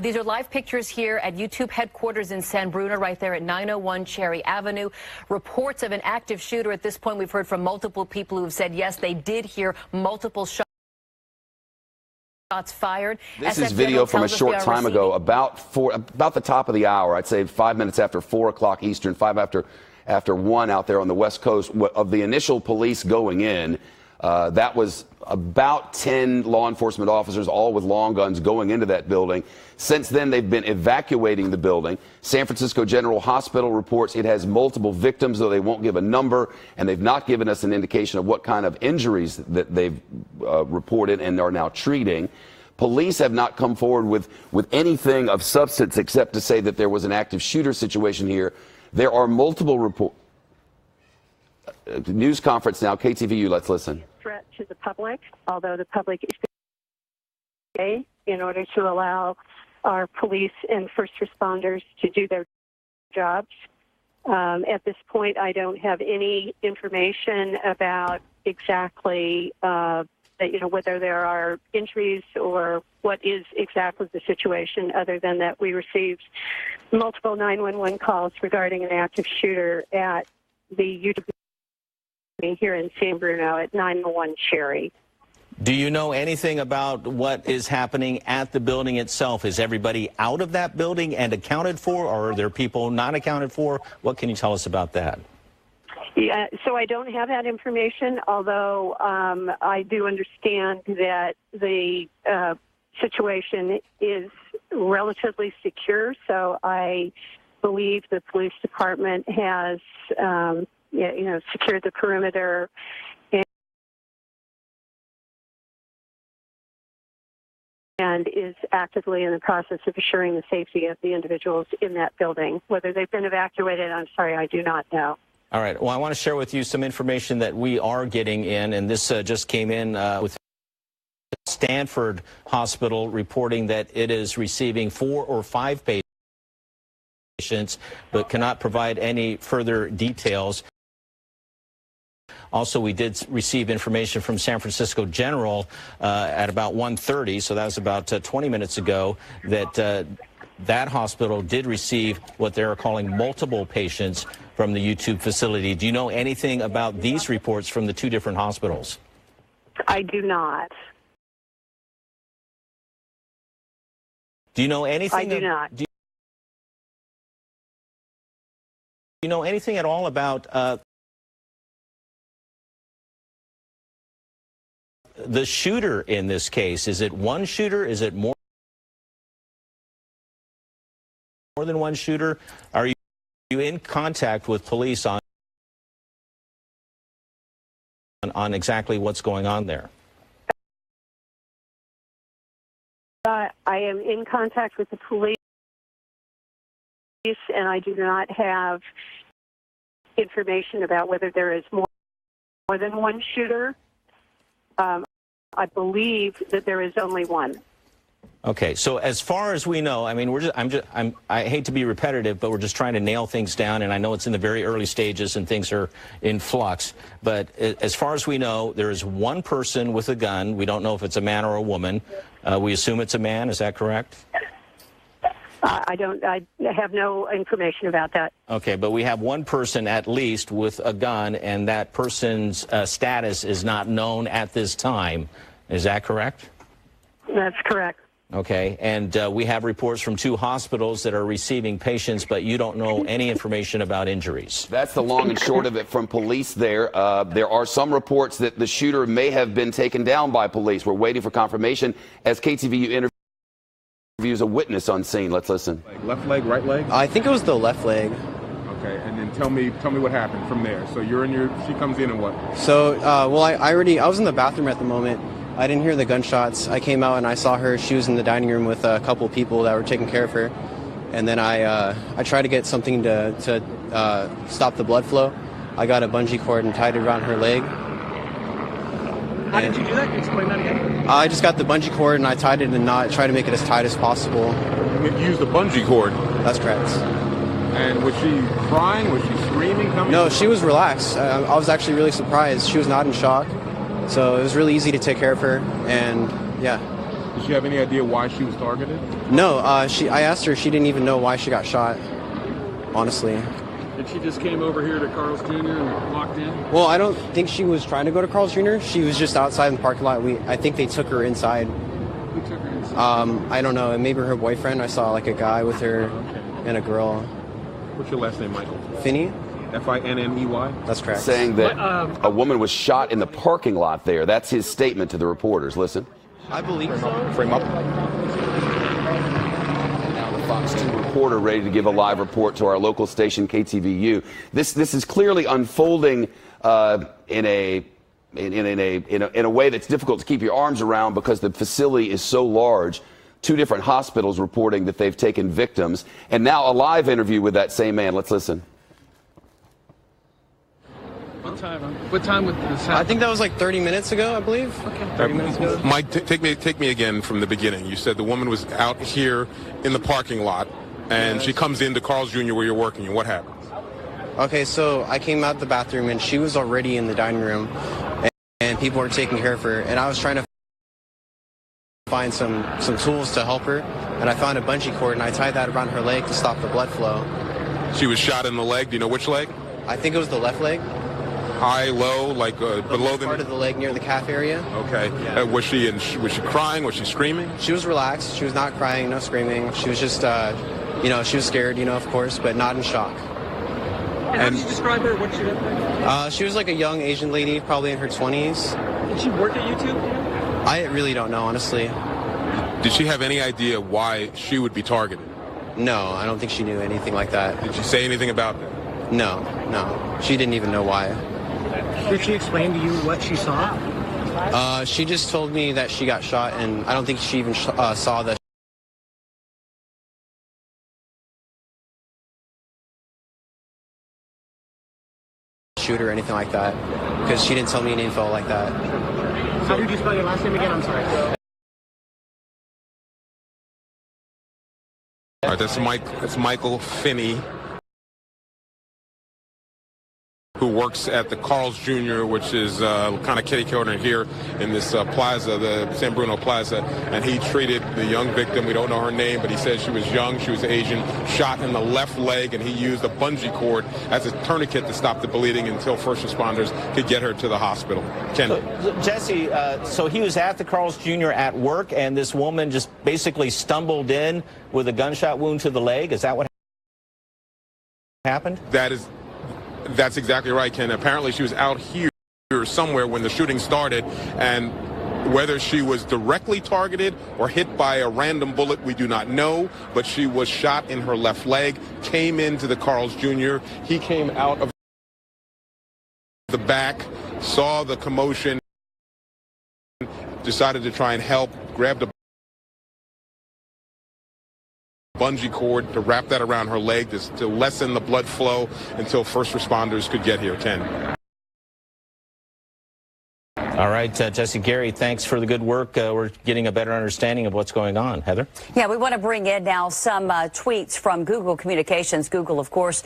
These are live pictures here at YouTube headquarters in San Bruno, right there at 901 Cherry Avenue. Reports of an active shooter. At this point, we've heard from multiple people who have said, yes, they did hear multiple shots fired. This is video from a short time ago, about the top of the hour. I'd say 5 minutes after 4 o'clock Eastern, 5 after 1 out there on the West Coast of the initial police going in. That was about 10 law enforcement officers, all with long guns, going into that building. Since then, they've been evacuating the building. San Francisco General Hospital reports it has multiple victims, though they won't give a number, and they've not given us an indication of what kind of injuries that they've reported and are now treating. Police have not come forward with anything of substance except to say that there was an active shooter situation here. There are multiple reports. News conference now, KTVU, let's listen. Threat to the public, although the public is in order to allow our police and first responders to do their jobs. At this point, I don't have any information about exactly whether there are injuries or what is exactly the situation, other than that we received multiple 911 calls regarding an active shooter at the YouTube here in San Bruno at 901 Cherry. Do you know anything about what is happening at the building itself? Is everybody out of that building and accounted for, or are there people not accounted for? What can you tell us about that? Yeah, so I don't have that information, although I do understand that the situation is relatively secure. So I believe the police department has secured the perimeter and is actively in the process of assuring the safety of the individuals in that building. Whether they've been evacuated, I'm sorry, I do not know. All right. Well, I want to share with you some information that we are getting in, and this just came in with Stanford Hospital reporting that it is receiving 4 or 5 patients, but cannot provide any further details. Also, we did receive information from San Francisco General at about 1:30, so that was about 20 minutes ago, that that hospital did receive what they're calling multiple patients from the YouTube facility. Do you know anything about these reports from the 2 different hospitals? I do not. Do you know anything? I do not. Do you know anything at all about the shooter in this case? Is it one shooter? Is it more than one shooter? Are you in contact with police on exactly what's going on there? I am in contact with the police, and I do not have information about whether there is more than one shooter. I believe that there is only one. Okay, so as far as we know, I mean, I hate to be repetitive, but we're just trying to nail things down, and I know it's in the very early stages and things are in flux. But as far as we know, there is one person with a gun. We don't know if it's a man or a woman. We assume it's a man. Is that correct? I have no information about that. Okay, but we have one person at least with a gun, and that person's status is not known at this time. Is that correct? That's correct. Okay, and we have reports from 2 hospitals that are receiving patients, but you don't know any information about injuries. That's the long and short of it from police there. There are some reports that the shooter may have been taken down by police. We're waiting for confirmation as KTVU interviews a witness on scene. Let's listen. Left leg, right leg? I think it was the left leg. Okay, and then tell me what happened from there. So she comes in and what? So, I was in the bathroom at the moment. I didn't hear the gunshots. I came out and I saw her. She was in the dining room with a couple of people that were taking care of her. And then I tried to get something to stop the blood flow. I got a bungee cord and tied it around her leg. How did you do that? Can you explain that again? I just got the bungee cord and I tied it in a knot, tried to make it as tight as possible. You used a bungee cord? That's correct. And was she crying? Was she screaming? No, she was relaxed. I was actually really surprised. She was not in shock. So it was really easy to take care of her, and yeah. Did she have any idea why she was targeted? No, I asked her. She didn't even know why she got shot, honestly. And she just came over here to Carl's Jr. and walked in? Well, I don't think she was trying to go to Carl's Jr. She was just outside in the parking lot. I think they took her inside. Who took her inside? I don't know. Maybe her boyfriend. I saw like a guy with her and a girl. What's your last name, Michael? Finney? Finney? That's correct. Saying that a woman was shot in the parking lot there. That's his statement to the reporters. Listen. I believe so. Frame up. Now the Fox 2 reporter ready to give a live report to our local station, KTVU. This is clearly unfolding in a way that's difficult to keep your arms around because the facility is so large. 2 different hospitals reporting that they've taken victims. And now a live interview with that same man. Let's listen. What time would this happen? I think that was like 30 minutes ago, I believe. Okay. 30 minutes ago. Mike, take me again from the beginning. You said the woman was out here in the parking lot, and she comes into Carl's Jr. where you're working. And what happened? Okay, so I came out the bathroom, and she was already in the dining room, and people were taking care of her. And I was trying to find some tools to help her, and I found a bungee cord, and I tied that around her leg to stop the blood flow. She was shot in the leg. Do you know which leg? I think it was the left leg. High, low, like below the part of the leg near the calf area. Okay. Yeah. Was she crying? Was she screaming? She was relaxed. She was not crying, no screaming. She was just, she was scared, of course, but not in shock. And how did you describe her? What did she look like? She was like a young Asian lady, probably in her 20s. Did she work at YouTube? I really don't know, honestly. Did she have any idea why she would be targeted? No, I don't think she knew anything like that. Did she say anything about that? No. She didn't even know why. Did she explain to you what she saw? She just told me that she got shot, and I don't think she even saw the shooter or anything like that, because she didn't tell me any info like that. How did you spell your last name again? I'm sorry. All right, that's Michael Finney, who works at the Carl's Jr., which is kind of kitty corner here in this plaza, the San Bruno Plaza, and he treated the young victim. We don't know her name, but he said she was young, she was Asian, shot in the left leg, and he used a bungee cord as a tourniquet to stop the bleeding until first responders could get her to the hospital. Ken. So, Jesse, so he was at the Carl's Jr. at work, and this woman just basically stumbled in with a gunshot wound to the leg. Is that what happened? That's exactly right, Ken. Apparently she was out here somewhere when the shooting started, and whether she was directly targeted or hit by a random bullet, we do not know, but she was shot in her left leg, came into the Carl's Jr. He came out of the back, saw the commotion, decided to try and help, grabbed a bungee cord to wrap that around her leg to lessen the blood flow until first responders could get here. Ken. All right, Jesse, Gary, thanks for the good work. We're getting a better understanding of what's going on. Heather? Yeah, we want to bring in now some tweets from Google Communications. Google, of course,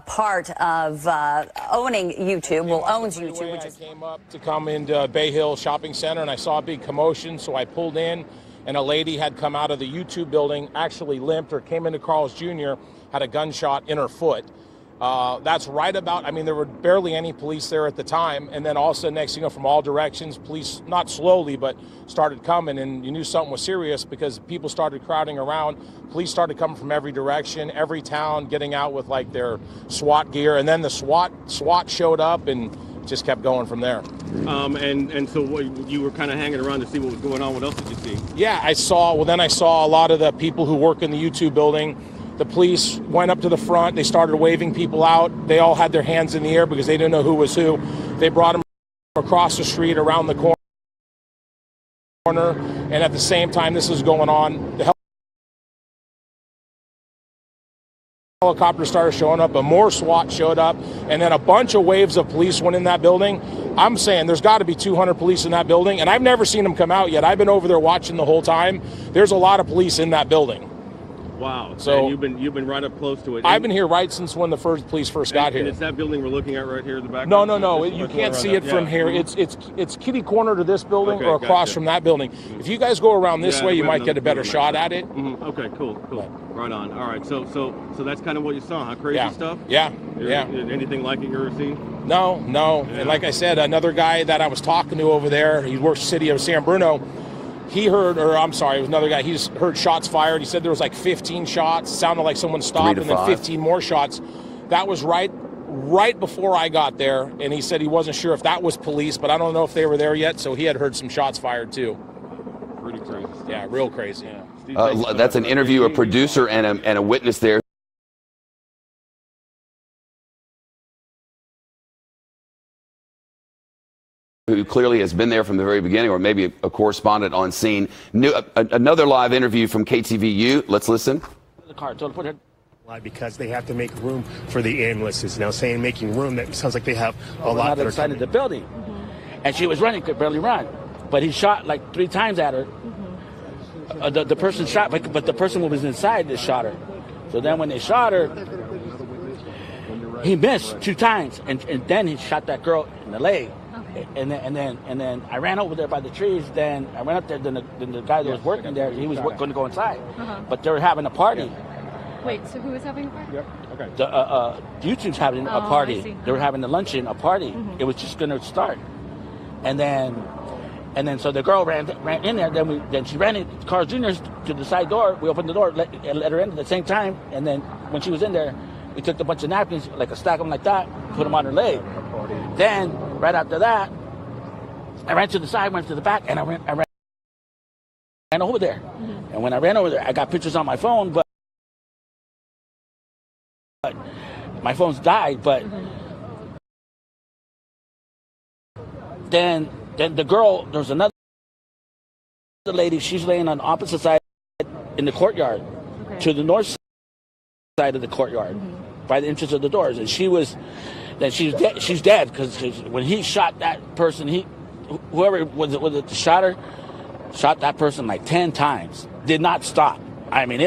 part of owning YouTube, owns YouTube. I came up to come into Bay Hill Shopping Center, and I saw a big commotion, so I pulled in, and a lady had come out of the YouTube building, actually limped or came into Carl's Jr., had a gunshot in her foot. That's right about, there were barely any police there at the time. And then also next, from all directions, police, not slowly, but started coming, and you knew something was serious because people started crowding around. Police started coming from every direction, every town, getting out with like their SWAT gear. And then the SWAT showed up and just kept going from there. And so you were kind of hanging around to see what was going on. What else did you see? Yeah, I saw a lot of the people who work in the YouTube building. The police went up to the front. They started waving people out. They all had their hands in the air because they didn't know who was who. They brought them across the street, around the corner. And at the same time this is going on, the helicopter started showing up, but more SWAT showed up, and then a bunch of waves of police went in that building. I'm saying there's got to be 200 police in that building, and I've never seen them come out yet. I've been over there watching the whole time. There's a lot of police in that building. Wow. So and you've been right up close to it. I've been here right since when the police first got here. And it's that building we're looking at right here in the back. No. You can't see it from here. It's kitty corner to this building or across from that building. If you guys go around this way, you might get a better shot at it. Okay, cool. Right on. All right. So that's kind of what you saw, huh? Crazy stuff. Yeah. Anything like it you ever seen? No. And like I said, another guy that I was talking to over there, he works city of San Bruno. He heard, it was another guy. He just heard shots fired. He said there was like 15 shots. It sounded like someone stopped, and then 15 more shots. That was right before I got there, and he said he wasn't sure if that was police, but I don't know if they were there yet. So he had heard some shots fired too. Pretty crazy. Yeah, real crazy. Yeah. That's an interview, a producer, and a witness there. Who clearly has been there from the very beginning, or maybe a correspondent on scene. Another live interview from KTVU. Let's listen. The car, because they have to make room for the ambulances. Now, saying making room, that sounds like they have a lot that are inside of the building. And she was running, could barely run. But he shot like 3 times at her. The person shot, but the person who was inside that shot her. So then when they shot her, he missed 2 times, and then he shot that girl in the leg. And then I ran over there by the trees. Then I went up there. Then the guy that was working there, he was going to go inside, but they were having a party. Wait, so who was having a party? Okay. YouTube's having a party. They were having a luncheon, a party. It was just going to start, and then so the girl ran in there. Then she ran in Carl's Jr.'s to the side door. We opened the door, let her in at the same time. And then when she was in there, we took a bunch of napkins, like a stack of them like that, put them on her leg. Then right after that, I ran to the side, went to the back, and I ran over there. And when I ran over there, I got pictures on my phone, but my phone's died. But then the girl, there was another lady. She's laying on the opposite side in the courtyard, to the north side of the courtyard, by the entrance of the doors, and she's dead. She's dead because when he shot that person, whoever was it shot her, shot that person like 10 times. Did not stop. I mean,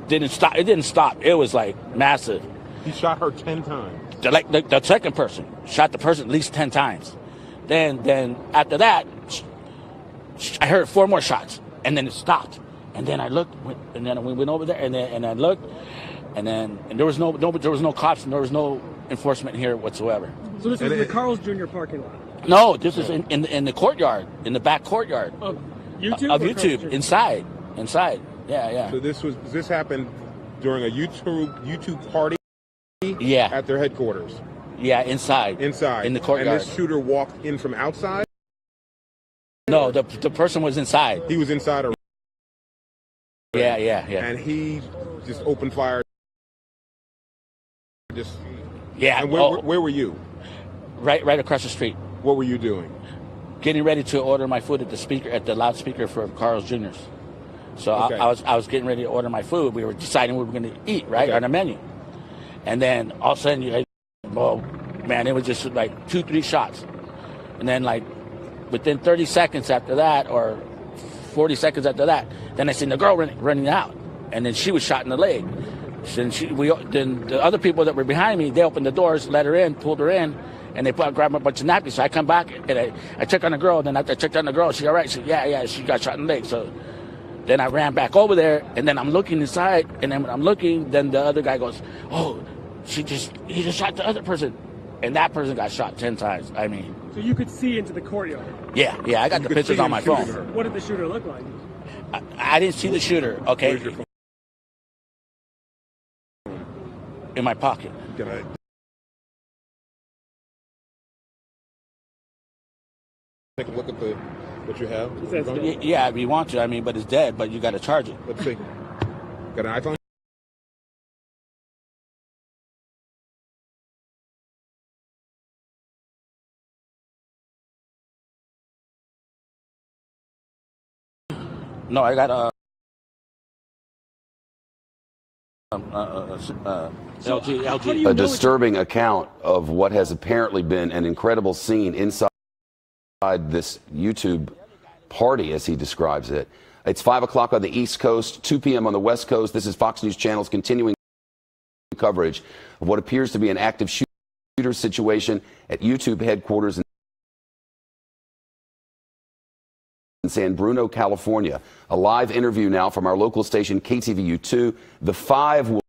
didn't stop. It didn't stop. It was like massive. He shot her 10 times. The second person shot the person at least 10 times. Then after that, I heard 4 more shots, and then it stopped. And then I looked, and then we went over there, and I looked, and there was no cops, and there was no enforcement here whatsoever. So this was the Carl's Jr. parking lot? No, this is in the courtyard, in the back courtyard of YouTube. Of YouTube, inside. Yeah. So this happened during a YouTube party. Yeah. At their headquarters. Yeah, inside in the courtyard. And this shooter walked in from outside. No, the person was inside. He was inside. Yeah. And he just opened fire. Yeah. And where were you? Right across the street. What were you doing? Getting ready to order my food at the loudspeaker for Carl's Jr.'s. So okay. I was getting ready to order my food. We were deciding what we were going to eat, right, on the menu. And then all of a sudden, it was just like 2-3 shots. And then like within 30 seconds after that, or 40 seconds after that, then I seen the girl running out, and then she was shot in the leg. Then the other people that were behind me, they opened the doors, let her in, pulled her in, and they grabbed a bunch of napkins. So I come back and I check on the girl. Then after I checked on the girl, she all right. She yeah, she got shot in the leg. So then I ran back over there, and then I'm looking inside, and then when I'm looking, then the other guy goes, "Oh, he just shot the other person," and that person got shot 10 times. I mean. So you could see into the courtyard. Yeah, I got the pictures on my phone. What did the shooter look like? I didn't see the shooter. Okay. In my pocket. Can I? Take a look at what you have. Yeah, if you want to. I mean, but it's dead. But you got to charge it. Let's see. Got an iPhone? No, I got LG. A disturbing account of what has apparently been an incredible scene inside this YouTube party, as he describes it. It's 5 o'clock on the East Coast, 2 p.m. on the West Coast. This is Fox News Channel's continuing coverage of what appears to be an active shooter situation at YouTube headquarters in San Bruno, California. A live interview now from our local station, KTVU2. The 5 will